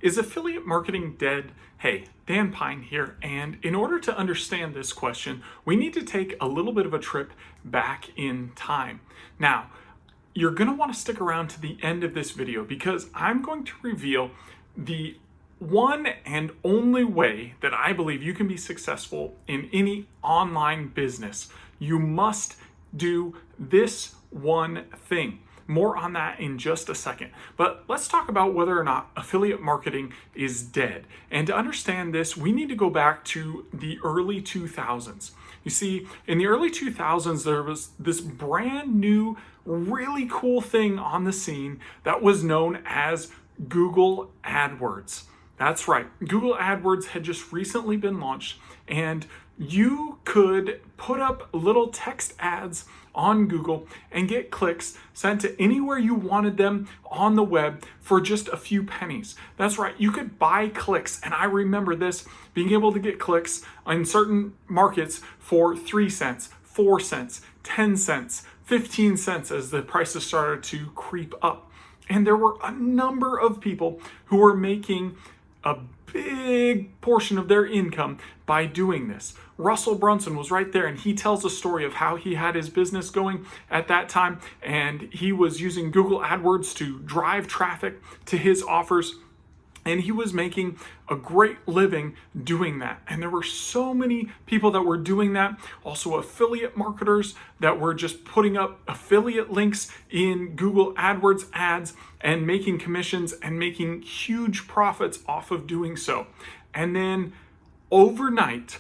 Is affiliate marketing dead? Hey, Dan Pine here, and in order to understand this question, we need to take a little bit of a trip back in time. Now, you're going to want to stick around to the end of this video because I'm going to reveal the one and only way that I believe you can be successful in any online business. You must do this one thing. More on that in just a second. But let's talk about whether or not affiliate marketing is dead. And to understand this, we need to go back to the early 2000s. You see, in the early 2000s, there was this brand new, really cool thing on the scene that was known as Google AdWords. That's right. Google AdWords had just recently been launched, and you could put up little text ads on Google and get clicks sent to anywhere you wanted them on the web for just a few pennies. That's right, you could buy clicks, and I remember this, being able to get clicks in certain markets for 3 cents, 4 cents, 10 cents, 15 cents as the prices started to creep up. And there were a number of people who were making a big portion of their income by doing this. Russell Brunson was right there, and he tells a story of how he had his business going at that time, and he was using Google AdWords to drive traffic to his offers, and he was making a great living doing that. And there were so many people that were doing that. Also affiliate marketers that were just putting up affiliate links in Google AdWords ads and making commissions and making huge profits off of doing so. And then overnight,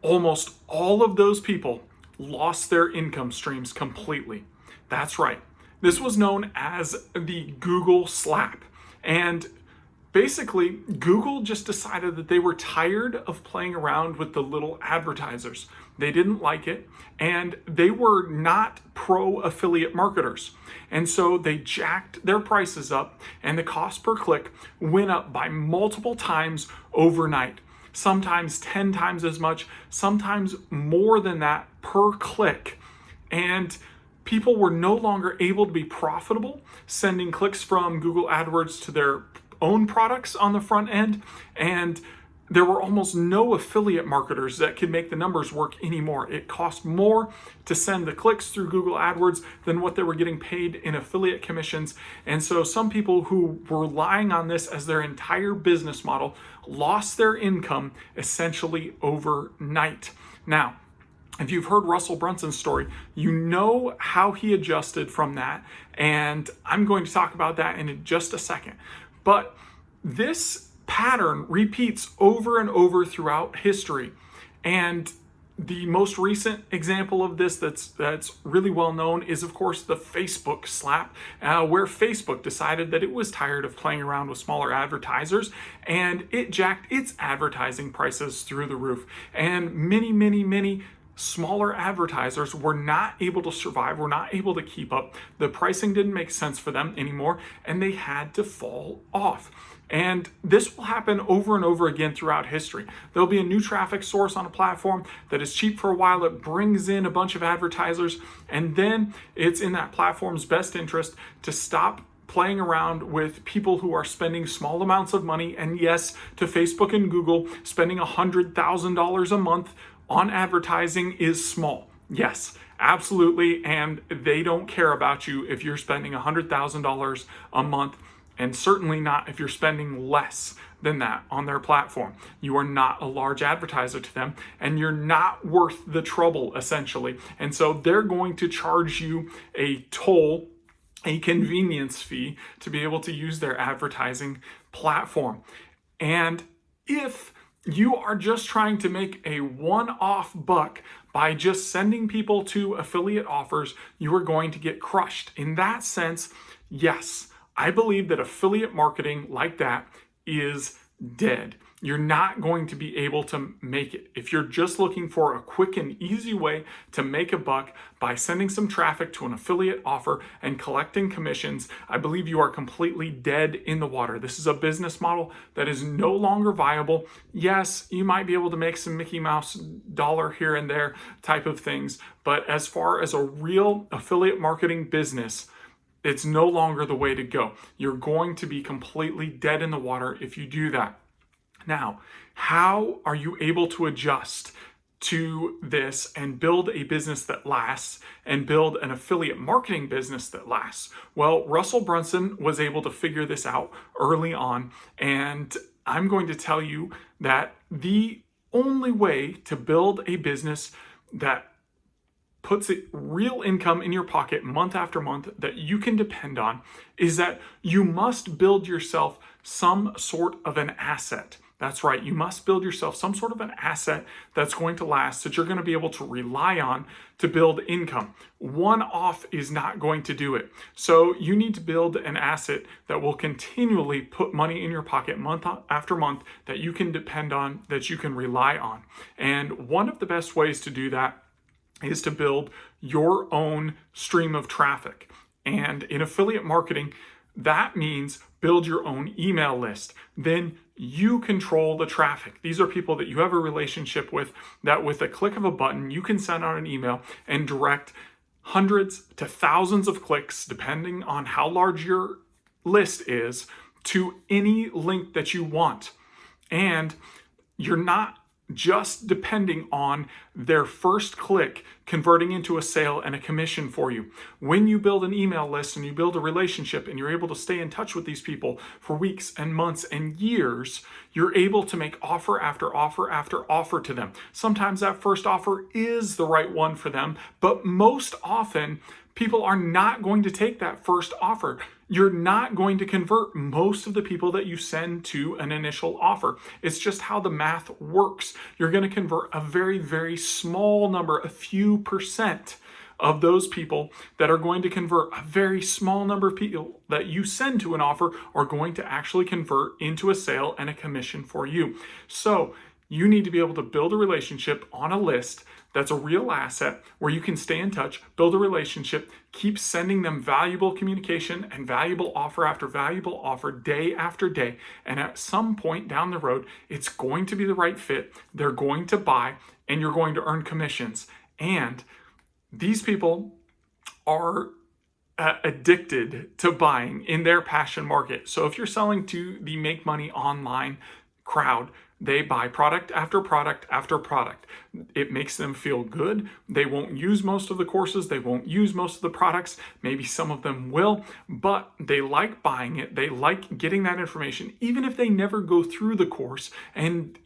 almost all of those people lost their income streams completely. That's right. This was known as the Google slap. And basically, Google just decided that they were tired of playing around with the little advertisers. They didn't like it, and they were not pro affiliate marketers. And so they jacked their prices up, and the cost per click went up by multiple times overnight. Sometimes 10 times as much, sometimes more than that per click. And people were no longer able to be profitable sending clicks from Google AdWords to their own products on the front end, and there were almost no affiliate marketers that could make the numbers work anymore. It cost more to send the clicks through Google AdWords than what they were getting paid in affiliate commissions. And so some people who were relying on this as their entire business model lost their income essentially overnight. Now, if you've heard Russell Brunson's story, you know how he adjusted from that, and I'm going to talk about that in just a second. But this pattern repeats over and over throughout history. And the most recent example of this that's really well known is, of course, the Facebook slap, where Facebook decided that it was tired of playing around with smaller advertisers, and it jacked its advertising prices through the roof. And many smaller advertisers were not able to survive, were not able to keep up. The pricing didn't make sense for them anymore, and they had to fall off. And this will happen over and over again throughout history. There'll be a new traffic source on a platform that is cheap for a while. It brings in a bunch of advertisers, and then it's in that platform's best interest to stop playing around with people who are spending small amounts of money. And yes, to Facebook and Google, spending $100,000 a month on advertising is small. Yes, absolutely. And they don't care about you if you're spending $100,000 a month, and certainly not if you're spending less than that on their platform. You are not a large advertiser to them, and you're not worth the trouble, essentially. And so they're going to charge you a toll, a convenience fee, to be able to use their advertising platform. And if you are just trying to make a one-off buck by just sending people to affiliate offers, you are going to get crushed. In that sense, yes, I believe that affiliate marketing like that is dead. You're not going to be able to make it. If you're just looking for a quick and easy way to make a buck by sending some traffic to an affiliate offer and collecting commissions, I believe you are completely dead in the water. This is a business model that is no longer viable. Yes, you might be able to make some Mickey Mouse dollar here and there type of things, but as far as a real affiliate marketing business, It's no longer the way to go. You're going to be completely dead in the water if you do that. Now, how are you able to adjust to this and build a business that lasts and build an affiliate marketing business that lasts? Well, Russell Brunson was able to figure this out early on, and I'm going to tell you that the only way to build a business that puts a real income in your pocket month after month that you can depend on is that you must build yourself some sort of an asset. That's right, you must build yourself some sort of an asset that's going to last, that you're going to be able to rely on to build income. One off is not going to do it. So you need to build an asset that will continually put money in your pocket month after month that you can depend on, that you can rely on. And one of the best ways to do that is to build your own stream of traffic. And in affiliate marketing, that means build your own email list. Then you control the traffic. These are people that you have a relationship with, that with a click of a button, you can send out an email and direct hundreds to thousands of clicks, depending on how large your list is, to any link that you want. And you're not just depending on their first click converting into a sale and a commission for you. When you build an email list and you build a relationship and you're able to stay in touch with these people for weeks and months and years, you're able to make offer after offer after offer to them. Sometimes that first offer is the right one for them, but most often people are not going to take that first offer. You're not going to convert most of the people that you send to an initial offer. It's just how the math works. You're going to convert a very, very small number, a few percent of those people that are going to convert. A very small number of people that you send to an offer are going to actually convert into a sale and a commission for you. So you need to be able to build a relationship on a list that's a real asset where you can stay in touch, build a relationship, keep sending them valuable communication and valuable offer after valuable offer day after day. And at some point down the road, it's going to be the right fit. They're going to buy and you're going to earn commissions. And these people are addicted to buying in their passion market. So if you're selling to the make money online crowd, they buy product after product after product. It makes them feel good. They won't use most of the courses. They won't use most of the products. Maybe some of them will, but they like buying it. They like getting that information, even if they never go through the course. And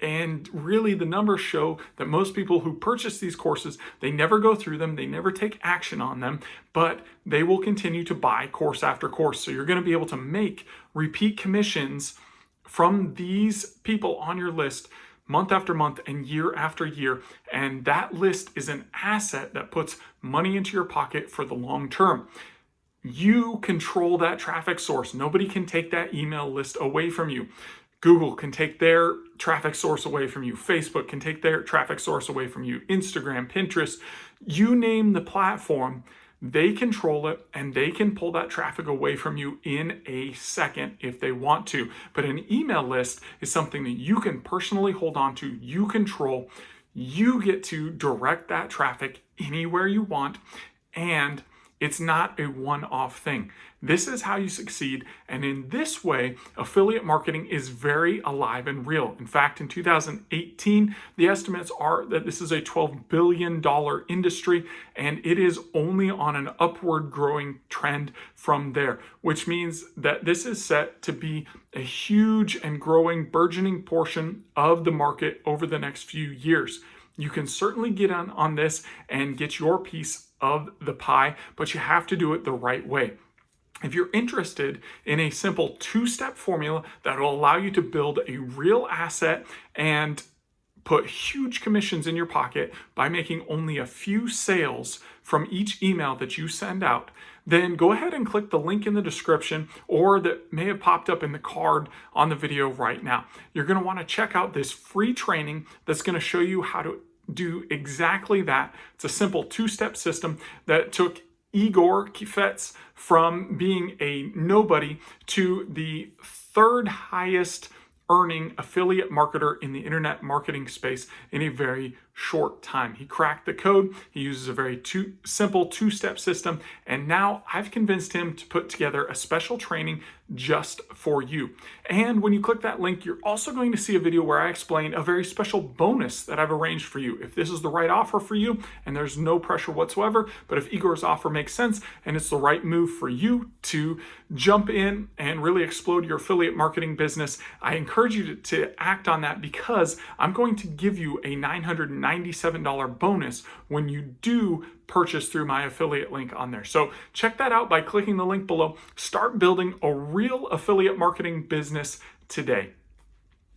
really the numbers show that most people who purchase these courses, they never go through them. They never take action on them, but they will continue to buy course after course. So you're going to be able to make repeat commissions from these people on your list month after month and year after year. And that list is an asset that puts money into your pocket for the long term. You control that traffic source. Nobody can take that email list away from you. Google can take their traffic source away from you. Facebook can take their traffic source away from you. Instagram, Pinterest, you name the platform, they control it and they can pull that traffic away from you in a second if they want to. But an email list is something that you can personally hold on to, you control, you get to direct that traffic anywhere you want, and it's not a one-off thing. This is how you succeed, and in this way, affiliate marketing is very alive and real. In fact, in 2018, the estimates are that this is a $12 billion industry, and it is only on an upward growing trend from there, which means that this is set to be a huge and growing, burgeoning portion of the market over the next few years. You can certainly get on this and get your piece of the pie, but you have to do it the right way. If you're interested in a simple two-step formula that will allow you to build a real asset and put huge commissions in your pocket by making only a few sales from each email that you send out, then go ahead and click the link in the description or that may have popped up in the card on the video right now. You're going to want to check out this free training that's going to show you how to do exactly that. It's a simple two-step system that took Igor Kifets from being a nobody to the third highest earning affiliate marketer in the internet marketing space in a very short time. He cracked the code. He uses a very simple two-step system. And now I've convinced him to put together a special training just for you. And when you click that link, you're also going to see a video where I explain a very special bonus that I've arranged for you. If this is the right offer for you, and there's no pressure whatsoever, but if Igor's offer makes sense and it's the right move for you to jump in and really explode your affiliate marketing business, I encourage you to act on that, because I'm going to give you a $997 bonus when you do purchase through my affiliate link on there. So check that out by clicking the link below. Start building a real affiliate marketing business today.